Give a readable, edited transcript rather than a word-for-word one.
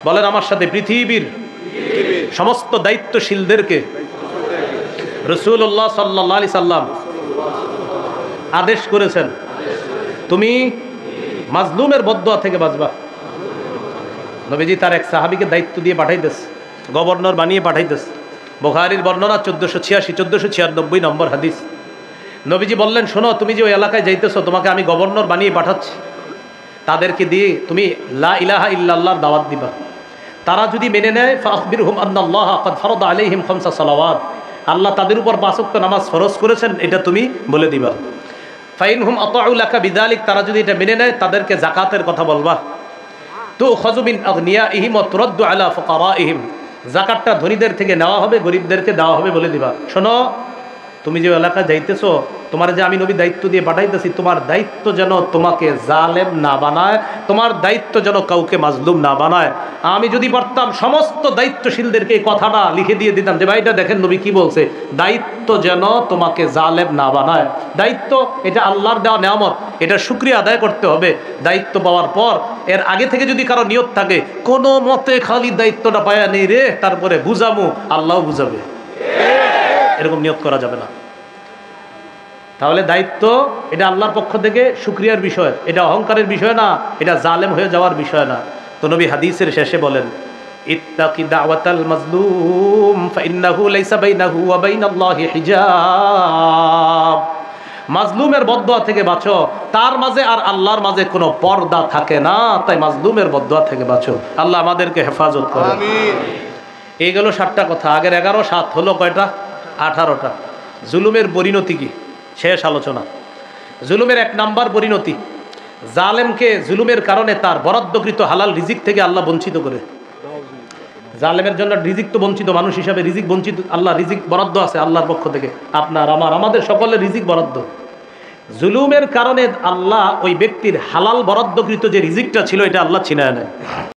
বলেন আমার সাথে, পৃথিবীর সমস্ত দায়িত্বশীলদেরকে রাসূলুল্লাহ সাল্লাল্লাহু আলাইহি সাল্লাম আদেশ করেছেন তুমি মাজলুমের বদদুয়া থেকে বাঁচবা। নবীজি তার এক সাহাবীকে দায়িত্ব দিয়ে পাঠাইতেছে, গভর্নর বানিয়ে পাঠাইতেছে। বুখারীর বর্ণনা 1486 নম্বর হাদিস। নবীজি বললেন, শোনো, তুমি যে ওই এলাকায় যাইতেছো, তোমাকে আমি গভর্নর বানিয়ে পাঠাচ্ছি। তাদেরকে দিয়ে তুমি লা ইলাহা ইল্লাল্লাহর দাওয়াত দিবা। তারা যদি মেনে নেয়, ফাখবিরহুম আন্নাল্লাহা ক্বাদ ফারাদা আলাইহিম খামসা সালাওয়াত, আল্লাহ তাদের উপর 5 ওয়াক্ত নামাজ ফরজ করেছেন, এটা তুমি বলে দিবা। ফাইনহুম আতাউ লাকা বিযালিক, তারা যদি এটা মেনে নেয়, তাদেরকে যাকাতের কথা বলবা। তুখাযু মিন আগনিয়াইহিম ওয়া তুরাদ্দু আলা ফুকারাইহিম, যাকাতটা ধনীদের থেকে নেওয়া হবে, গরিবদেরকে দেওয়া হবে বলে দিবা। শোনো, তুমি যে এলাকায় যাইতেছো, তোমার যে আমি নবী দায়িত্ব দিয়ে পাঠাইতেছি, তোমার দায়িত্ব যেন তোমাকে জালেম না বানায়, তোমার দায়িত্ব যেন কাউকে মাজলুম না বানায়। আমি যদি পারতাম সমস্ত দায়িত্বশীলদেরকে এই কথাটা লিখে দিয়ে দিতাম যে ভাই এটা দেখেন নবী কি বলছে, দায়িত্ব যেন তোমাকে জালেম না বানায়। দায়িত্ব এটা আল্লাহর দেওয়া নেয়ামত, এটা শুকরিয়া আদায় করতে হবে। দায়িত্ব পাওয়ার পর এর আগে থেকে যদি কারো নিয়ত থাকে, কোনো মতে খালি দায়িত্বটা পায়া নেই রে, তারপরে বুঝামু, আল্লাহ বুঝাবে, এরকম নিয়ত করা যাবে না। তাহলে দায়িত্ব এটা আল্লাহর পক্ষ থেকে শুকরিয়ার বিষয়, এটা অহংকারের বিষয় না, এটা জালেম হয়ে যাওয়ার বিষয় না। তো নবী হাদিসের শেষে বলেন, ইত্তাকি দাওয়াতাল মাজলুম ফাইন্নাহু লাইসা বাইনাহু ওয়া বাইনাল্লাহি হিজাব। মাজলুমের বদদুয়া থেকে বাঁচো, তার মাঝে আর আল্লাহর মাঝে কোনো পর্দা থাকে না, তাই মাজলুমের বদদুয়া থেকে বাঁচো। আল্লাহ আমাদেরকে হেফাজত করে, আমিন। এই গেল 7টা কথা। আগের 11, 7 হলো কয়টা? 18টা। জুলুমের পরিণতি কি, শেষ আলোচনা। জুলুমের 1 নাম্বার পরিণতি, জালেমকে জুলুমের কারণে তার বরাদ্দকৃত হালাল রিজিক থেকে আল্লাহ বঞ্চিত করে। জালেমের জন্য রিজিক তো বঞ্চিত, মানুষ হিসাবে রিজিক বঞ্চিত। আল্লাহ রিজিক বরাদ্দ আছে আল্লাহর পক্ষ থেকে, আপনার আমাদের সকলের রিজিক বরাদ্দ। জুলুমের কারণে আল্লাহ ওই ব্যক্তির হালাল বরাদ্দকৃত যে রিজিকটা ছিল, এটা আল্লাহ ছিনায় নেয়।